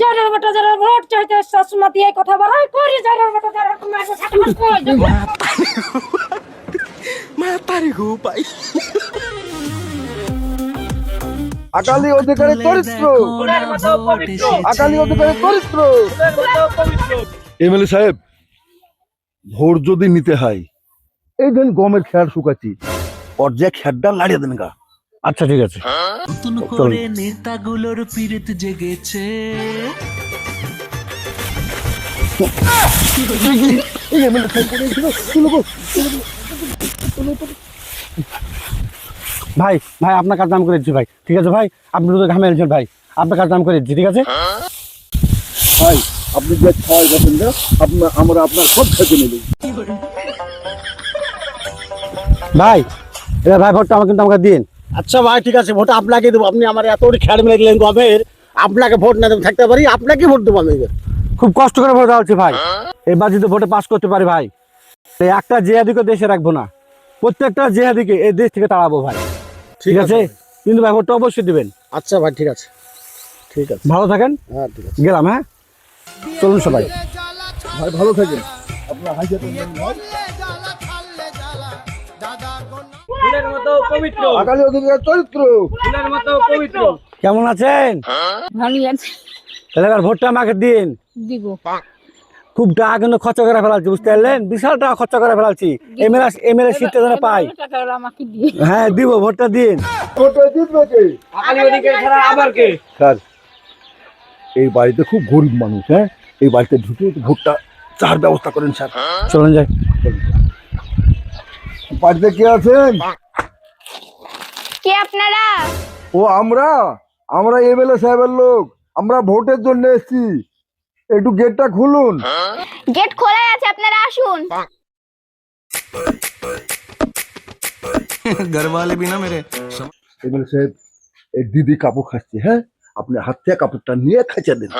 যারা বেটা যারা ভোট চাইতে সসমা দিয়ে কথা বলাই করি যারা বেটা যারা তোমার সাথে কই দেব মাতারি গো ভাই আকালি অধিকারী চরিত্র আকালি অধিকারী চরিত্র এমএলএ সাহেব ভোট যদি নিতে হয় এই দিন গমের খেয়ার শুকাচ্ছি পর্যায়ে খেয়ারটা লাড়িয়ে দেন গা। আচ্ছা ঠিক আছে। নতুন করে নেতাগুলোর পীড়িত জেগেছে। ভাই ভাই আপনার কাজ নাম করে দিচ্ছি ভাই, ঠিক আছে ভাই, আপনি তো ঘামে এলছেন ভাই, আপনার কাজ নাম করে দিচ্ছি, ঠিক আছে ভাই আপনি যে ছয় বছর না আমরা আপনার সব খেতে নেব ভাই। এবার ভাই ভোটটা আমাকে কিন্তু আমাকে দিন। আচ্ছা ভাই ঠিক আছে, ভোট আপনাকে দেবো, আপনি আমার এত খেয়াল মেরে দিলেন গমের, আপনাকে ভোট না দেবো থাকতে পারি, আপনাকে ভোট দেবো আমি। খুব কষ্ট করে ভোট দেওয়া হচ্ছে ভাই, এবার যদি ভোটে পাস করতে পারি ভাই, একটা জেহাদিকে দেশে রাখবো না, প্রত্যেকটা জেহাদিকে এই দেশ থেকে তাড়াবো ভাই, ঠিক আছে? কিন্তু ভাই ভোটটা অবশ্যই দিবেন। আচ্ছা ভাই ঠিক আছে, ঠিক আছে, ভালো থাকেন। হ্যাঁ ঠিক আছে, গেলাম। হ্যাঁ চলুন সবাই, ভাই ভালো থাকেন। আপনার হাইতে আকালি অধিকারী চরিত্র কেমন আছেন? ভালো আছে তাহলে এবার ভোটটা আমাকে দিন। দিব খুব টাকা কিন্তু খরচা করে ফেলাচ্ছি, বুঝতে পারলেন, বিশাল টাকা খরচা করে ফেলাচ্ছি এমএলএ সিটটা যেন পাই। টাকা আমাকে দিয়ে হ্যাঁ দিব, ভোটটা দিন। ভোটে জিতবে কে? আকালি অধিকারী ছাড়া আবার কে? স্যার এই বাড়িতে খুব গরিব মানুষ, হ্যাঁ এই বাড়িতে ঢুকে ভোটটা চার ব্যবস্থা করেন স্যার। চলুন যাই। বাড়িতে কে আছেন? কে আপনারা? ও আমরা আমরা এমএলএ সাহেবের লোক, আমরা ভোটের জন্য এসেছি, একটু গেটটা খুলুন। গেট খোলাই আছে, আপনারা আসুন। घर वाले भी ना मेरे এমএলএ সাহেব এই দিদি কাপড় খাচ্ছে, হ্যাঁ আপনি হাত থেকে কাপড়টা নিয়ে খাইচা দেন।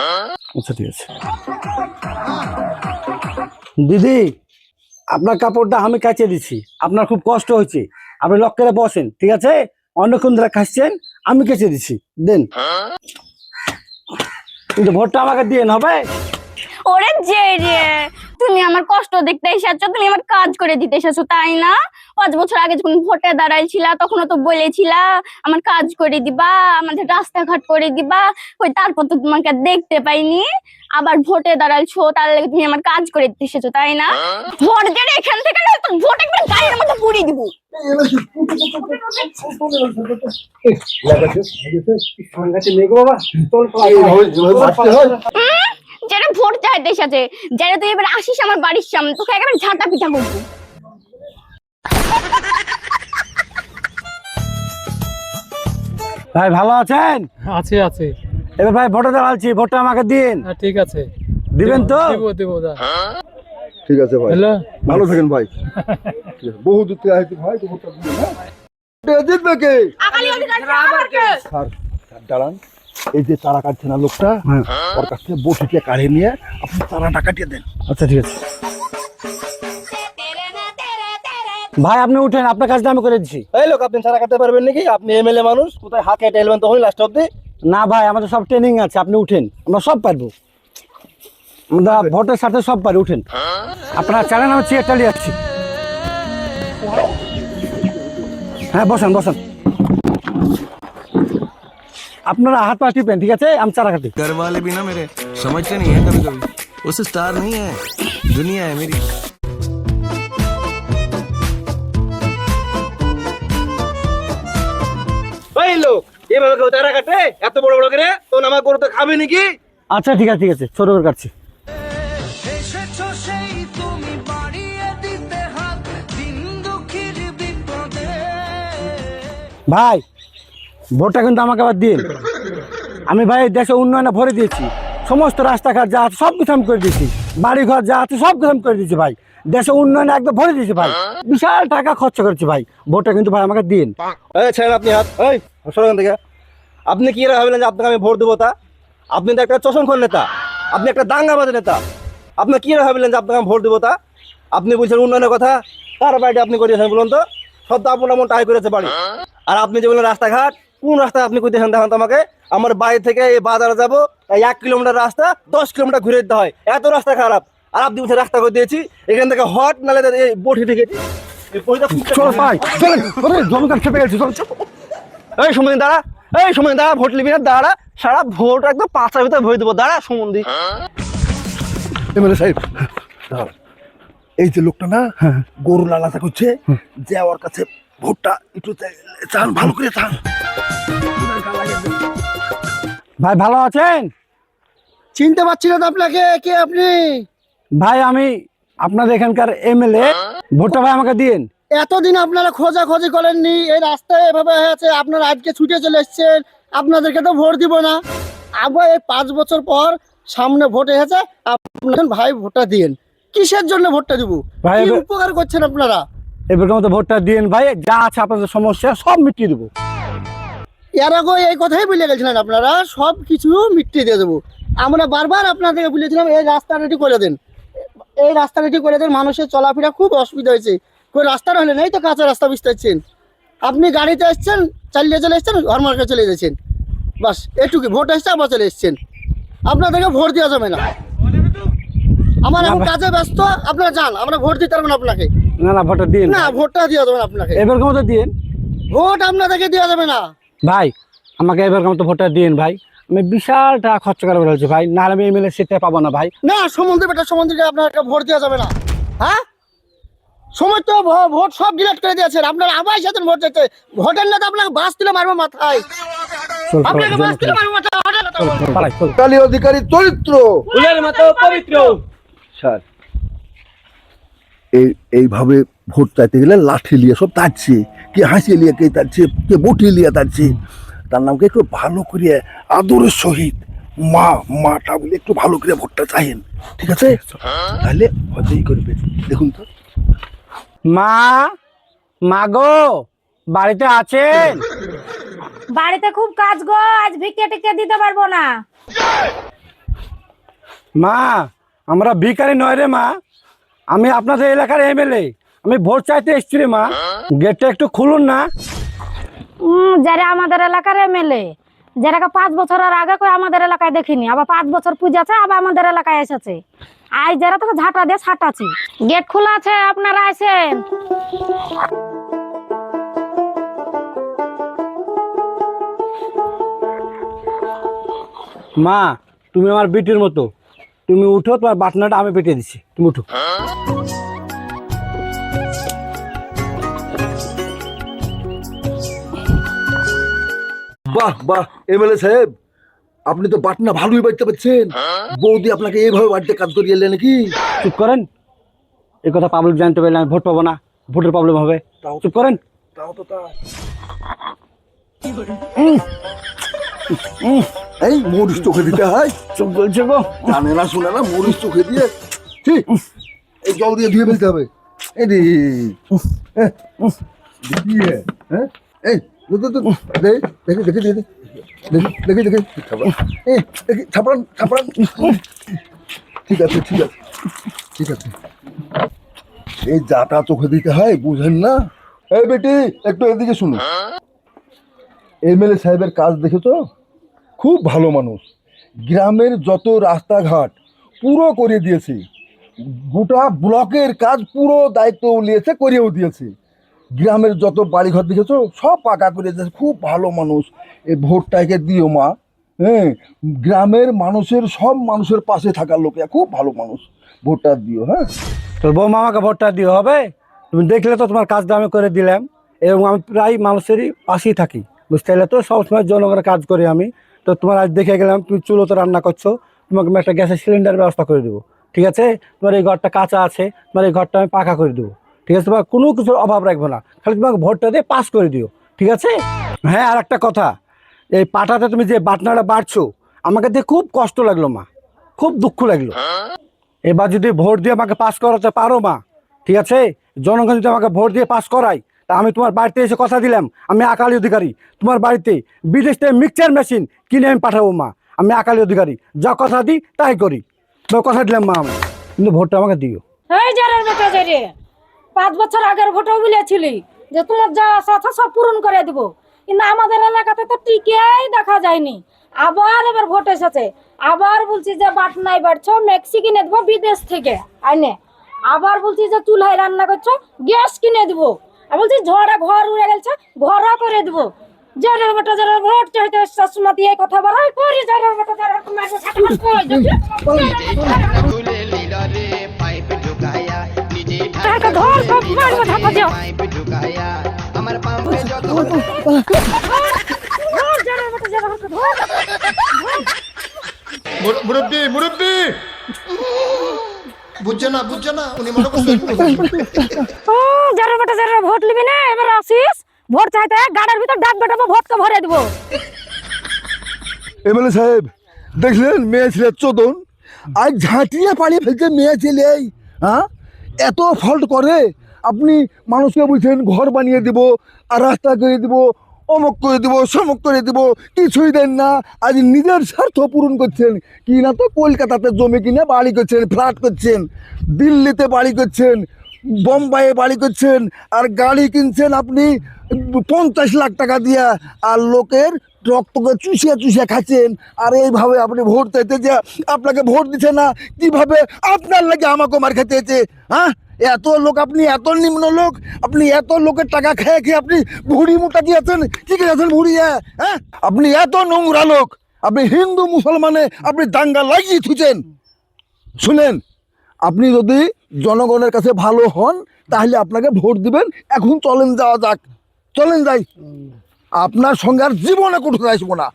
আচ্ছা ঠিক আছে। দিদি আপনার কাপড়টা আমি কাচিয়ে দিচ্ছি, আপনার খুব কষ্ট হয়েছে, আপনি লক করে বসেন, ঠিক আছে? অনেকক্ষণ ধরে খাচ্ছেন, আমি কেচে দিচ্ছি, দেন। কিন্তু ভোটটা আমাকে দিয়ে হবে। ওরে যে রে, তুমি আমার কষ্ট দেখতে এসেছো, তুমি আমার কাজ করে দিতে এসেছো, তাই না? 5 বছর আগে যখন ভোটে দাঁড়াইছিলা তখনও তো বলেছিলা আমার কাজ করে দিবা, আমাদের রাস্তাঘাট করে দিবা, ওই তারপর তো তোমাকে দেখতে পাইনি। আবার ভোটে দাঁড়াইছো, তার লাগে তুমি আমার কাজ করে দিতে এসেছো, তাই না? ভোট দিয়ে এখান থেকে না তো ভোট একবার গায়ের মধ্যে পুড়িয়ে দিব। যারা ভোট চাইতে এসেছে, যারা তুই এবার আসিস আমার বাড়ির সামনে, তোকে একেবারে ঝাঁটা পিঠা করবো। ভাই ভালো আছেন? আছে আছে। এবার ভাই ভোটে দাঁড়াচ্ছি, ভোটটা আমাকে দিন। হ্যাঁ ঠিক আছে, দিবেন তো? দেব দা। ঠিক আছে ভাই, হ্যালো, ভালো থাকেন ভাই। ঠিক আছে, বহু দূর থেকে আইছি ভাই, তো ভোটটা দিন। হ্যাঁ ভোটে জিতবে কে? আকালি অধিকারী ছাড়া আবার কে? স্যার স্যার দাঁড়ান, এই যে চারা কাটছে না লোকটা, ওর কাছ থেকে বসিতে কাঢ়ে নিয়ে আপনি চারাটা কাটিয়ে দেন। আচ্ছা ঠিক আছে ভাই, আপনি উঠেন, আপনার কাজটা আমি করে দিচ্ছি। এই লোক আপনি ছাড়া কাটতে পারবেন নাকি? আপনি এমএলএ মানুষ, কোথায় হাত কেটে এলবেন তখনই লাস্ট অব্দি? না ভাই, আমাদের সব ট্রেনিং আছে, আপনি উঠেন, আমরা সব পারবো, আমরা ভোটের সাথে সব পারি, উঠেন। আপনারা চালান, আমি চেয়ার চালিয়ে যাচ্ছি। হ্যাঁ বসান বসান, আপনারা হাত পা টিপেন, ঠিক আছে? আমি চারা কাটি। घर वाले भी ना मेरे समझते नहीं है कभी कभी, उस स्टार नहीं है, दुनिया है मेरी। এই লোক এভাবে কেউ চারা কাটে এত বড় বড় করে? তো আমার গরু তো খাবে নাকি? আচ্ছা ঠিক আছে ঠিক আছে, ছোট করে কাটছি। ভাই ভোটটা কিন্তু আমাকে আবার দিন। আমি ভাই দেশে উন্নয়নে ভরে দিয়েছি, সমস্ত রাস্তাঘাট যা আছে সব কিছু আমি করে দিয়েছি, বাড়িঘর যা আছে সব কিছু আমি করে দিয়েছি ভাই, দেশে উন্নয়নে একদম ভরে দিয়েছি ভাই, বিশাল টাকা খরচা করেছি ভাই, ভোটটা কিন্তু ভাই আমাকে দিন। এই ছেড়েন আপনি হাত, এই সরেন থেকে। আপনি কি এরা ভাবলেন যে আপনাকে আমি ভোট দেবো? তা আপনি তো একটা চশমখোর নেতা, আপনি একটা দাঙ্গাবাজ নেতা। আপনি কি এরা ভাবলেন যে আপনাকে আমি ভোট দেবো? তা আপনি বলছেন উন্নয়নের কথা, কার বাড়িটা আপনি করিয়েছেন বলুন তো? সব তো আপন আপন টাই করেছে বাড়ি। আর আপনি যে বললেন রাস্তাঘাট, কোন রাস্তা আপনি কইতেছেন দেখেন তো আমাকে। আমার বাড়ি থেকে এই বাজারে যাবো, এই 1 কিলোমিটার রাস্তা 10 কিলোমিটার ঘুরে যেতে হয়, এত রাস্তা খারাপ। আর আপনি বলছেন রাস্তা করে দিয়েছি, এখান থেকে হট নালে এই বটি থেকে এই বটিটা চল ভাই চলেন, ওরে জনগণ খেপে গেছে, চল চল। এই সময় দাঁড়া, এই সময় দাঁড়া, ভোট নিবি না দাঁড়া, সারা ভোট একদম 5টার ভিতরে ভরে দেবো, দাঁড়া সম্বন্ধী। এমএলএ সাহেব দাঁড়ান। এই যে লোকটা না গরু লালাচা করছে, যে ওর কাছে ভোটটা একটু চান, ভালো করে চান। ভাই ভালো আছেন? চিনতে পারছি না তো আপনাকে, কে আপনি? ভাই আমি আপনাদের এখানকার এমএলএ, ভোটটা ভাই আমাকে দিন। এতদিন আপনারা খোঁজাখুঁজি করেননি, এই রাস্তায় এভাবে হয়েছে, আপনারা আজকে ছুটে চলে এসেছেন, আপনাদেরকে তো ভোট দিব না। আবার এই 5 বছর পর সামনে ভোট এসেছে, আপনার ভাই ভোটটা দিন। কিসের জন্য ভোটটা দিব? ভাই, কি উপকার করছেন আপনারা? এবার মতো ভোটটা দিন ভাই, যা আছে আপনাদের সমস্যা সব মিটিয়ে দেবো। এর আগে এই কথাই বলে গেছিলেন আপনারা, সব কিছু মিটিয়ে দিয়ে দেবো। আমরা বারবার আপনাদেরকে বলেছিলাম এই রাস্তাটি করে দেন, এই রাস্তাটি করে দেন, মানুষের চলাফেরা খুব অসুবিধা হয়েছে। কই রাস্তা রইলে নেই তো, কাঁচা রাস্তা বুঝতে পারছেন। আপনি গাড়িতে এসছেন, চালিয়ে চলে এসছেন, ঘর মার্কে চলে যাচ্ছেন, বাস এটুকু। ভোট এসছে আবার চলে এসছেন, আপনাদেরকে ভোট দেওয়া যাবে না। আমার এখন কাজে ব্যস্ত, আপনারা যান, আমরা ভোট দিতে পারবো না আপনাকে। না না, ভোটটা দিন না, ভোটটা দেওয়া যাবে না আপনাকে, এবার মতো দিন। ভোট আপনাদেরকে দেওয়া যাবে না। ভাই আমাকে এবার মতো ভোটটা দিন ভাই, আমি বিশাল টাকা খরচ করে বলেছি ভাই, না আমি এমএলএ সিটটা পাবো না ভাই। না, সমুদ্র বেটা সমুদ্রকে আপনাকে ভোট দেওয়া যাবে না। হ্যাঁ, সময় তো ভোট সব ডিলেট করে দিয়েছেন আপনারা, আবার সাথে ভোট দিতে। ভোটের নেতা আপনাকে বাস তুলে মারবো মাথায়, চল, চল, আপনাকে বাস তুলে চল, মারবো মাথায়, ভোটের নেতা চল, চল, পালাই, চল। কালী অধিকারী চরিত্র স্যার, এইভাবে ভোট চাইতে গেলে লাঠি লিয়ে সব তাড়ছে, কে হাসি লিয়ে কে তাড়ছে, কে বটি লিয়ে তাড়ছে। তার নামকে একটু ভালো করে আদরের সহিত মাটা বলে একটু ভালো করে ভোটটা চাইেন, ঠিক আছে? তাহলে হতেই করবে। দেখুন তো, মা গো, বাড়িতে আছেন? বাড়িতে খুব কাজ গো, আজ ভিক্ষে টিকে দিতে পারবো না। মা আমরা ভিখারি নয় রে মা, আমি আপনাদের এলাকার এমএলএ, আমি ভোট চাইতে এসছি রে মা, গেটটা একটু খুলুন না। যারা আমাদের এলাকার এমএলএ, যারা 5 বছরের আগে করে আমাদের এলাকায় দেখিনি, আবার 5 বছর পূজাছে, আবার আমাদের এলাকায় এসেছে। আজ যারা তোকে ঝাঁটা দিয়ে ছাটাছি, গেট খোলা আছে, আপনারা আসেন। মা তুমি আমার বিটির মতো, তুমি উঠো, তোমার বাটনাটা আমি পেটে দিচ্ছি, তুমি উঠো। বাহ বাহ এমএলএ সাহেব, আপনি তো বাটনা ভালোই বাড়তে পারছেন। বৌদি আপনাকে এইভাবে বাড়িতে কাজ করিয়ে এলেন নাকি? চুপ করেন, এই কথা পাবলিক জানতে পারলে আমি ভোট পাবো না, ভোটের প্রবলেম হবে। চুপ করেন। তাও তো তাই। এই মরিচ চোখে দিতে হয়, চুপ বলছে গো, জানে না শুনে না, মরিচ চোখে দিয়ে ঠিক এই জল দিয়ে ধুয়ে ফেলতে হবে। এই রে হ্যাঁ, এই দেখি দেখি দেখি দেখি দেখি দেখি ছাপড়ান ছাপড়ান। ঠিক আছে ঠিক আছে ঠিক আছে, এই যাটা চোখে দিতে হয়, বুঝেন না? এই বেটি একটু এদিকে শুনো, এমএলএ সাহেবের কাজ দেখেছো, খুব ভালো মানুষ। গ্রামের যত রাস্তাঘাট পুরো করে দিয়েছে, গোটা ব্লকের কাজ পুরো দায়িত্ব নিয়েছে, করিয়েও দিয়েছে। গ্রামের যত বাড়িঘর দেখেছো সব পাকা করে দিয়েছে, খুব ভালো মানুষ। এই ভোটটাকে দিও মা, হ্যাঁ, গ্রামের মানুষের সব মানুষের পাশে থাকার লোক, খুব ভালো মানুষ, ভোটটা দিও। হ্যাঁ, তোর বৌমা আমাকে ভোটটা দিয়ে হবে, তুমি দেখলে তো তোমার কাজটা আমি করে দিলাম, এবং আমি প্রায় মানুষেরই পাশেই থাকি, বুঝতে পারলে তো, সবসময় জনগণের কাজ করি আমি। তো তোমার আজ দেখে গেলাম তুমি চুলোতে রান্না করছো, তোমাকে আমি একটা গ্যাসের সিলিন্ডার ব্যবস্থা করে দেবো, ঠিক আছে? তোমার এই ঘরটা কাঁচা আছে, তোমার এই ঘরটা আমি পাকা করে দেবো, ঠিক আছে? তোমার কোনো কিছুর অভাব রাখবো না, খালি তোমাকে ভোটটা দিয়ে পাস করে দিও, ঠিক আছে? হ্যাঁ, আর একটা কথা, এই পাটাতে তুমি যে বাটনাটা বাড়ছো, আমাকে দিয়ে খুব কষ্ট লাগলো মা, খুব দুঃখ লাগলো। এবার যদি ভোট দিয়ে আমাকে পাস করাতে পারো মা, ঠিক আছে? জনগণ যদি আমাকে ভোট দিয়ে পাস করায়, তা আমি তোমার বাড়িতে এসে কথা দিলাম, আমি আকালী অধিকারী, তোমার বাড়িতে বিদেশ থেকে মিক্সচার মেশিন কিনে আমি পাঠাবো মা, আমি আকালী অধিকারী, যা কথা দিই তাই করি, কথা দিলাম মা, আমি কিন্তু ভোটটা আমাকে দিও। এই যারা বেটা যারে, 5 বছর আগের ভোটও বলেছিলি যে তোমার যা আশা আছে সব পূরণ করে দিব, কিন্তু আমাদের এলাকাতে তো টিকেই দেখা যায়নি। আবার এবার ভোট এসেছে, আবার বলছি যে বাট নাই বাড়ছো, মেক্সি কিনে দেবো বিদেশ থেকে আইনে। আবার বলছি যে চুলায় রান্না করছো, গ্যাস কিনে দেবো। আর বলছি ঝড়ে ঘর উড়ে গেছে, ঘরও করে দেবো। যারা বেটা যারা ভোট চাইতে শাশুমাতি এই কথা বাড়াই করি, যারা বেটা যারা তোমার সাথে खुले लीडरे पाइप ढुकाया निजे ধর সব মারবো ধাপা দিও। पाइप ढुकाया हमारे पाँव पे जो ধর যারা বেটা যারা ধর। মুরব্বী মুরব্বী বুঝছে না উনি মনে করছেন যারা বেটা যারা ভোট নিবি না, এবার আসিস ভোট চাইতে গাড়ির ভিতর ডাব বেটাবো, ভোটকে ভরে দেবো। এমএলএ সাহেব দেখলেন মেয়ে ছেলে চোদন আজ ঝাঁটিয়ে পাড়িয়ে ফেলছে মেয়ে ছেলে। হ্যাঁ, এত ফল্ট করে। আপনি মানুষকে বলছেন ঘর বানিয়ে দিব আর রাস্তা করে দিব, অমুক করে দিব, সমুক করে দিব, কিছুই দেন না। আজ নিজের স্বার্থ পূরণ করছেন কি না, তো কলকাতাতে জমি কিনে বাড়ি করছেন, ফ্ল্যাট করছেন, দিল্লিতে বাড়ি করছেন, বোম্বাইয়ে বাড়ি করছেন, আর গাড়ি কিনছেন আপনি 50 লাখ টাকা দিয়া, আর লোকের রক্তকে চুষিয়ে খাচ্ছেন। আর এইভাবে আপনি ভোট চাইতে যে আপনাকে ভোট দিচ্ছে না, কিভাবে আপনার লাগে আমাকে মার খেতে হয়েছে? হ্যাঁ, এত লোক, আপনি এত নিম্ন লোক, আপনি এত লোকের টাকা খেয়ে খেয়ে আপনি ভুড়ি মুটা দিয়েছেন, কি করেছেন ভুড়ি? হ্যাঁ, আপনি এত নোংরা লোক, আপনি হিন্দু মুসলমানে আপনি দাঙ্গা লাগিয়ে থুছেন। শুনেন, আপনি যদি জনগণের কাছে ভালো হন তাহলে আপনাকে ভোট দিবেন। এখন চলেন, যাওয়া যাক, চলেন যাই। আপনার সঙ্গে আর জীবনে কোথাও আসবো না।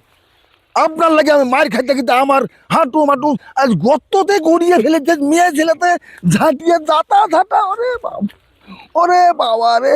আপনার লাগে আমি মার খাইতে খাইতে আমার হাঁটু মাটু আজ গর্ততে গড়িয়ে ফেলেছে মেয়ে ছেলেতে ঝাঁটিয়ে যাতা ঝাঁটা। ওরে বাবা রে।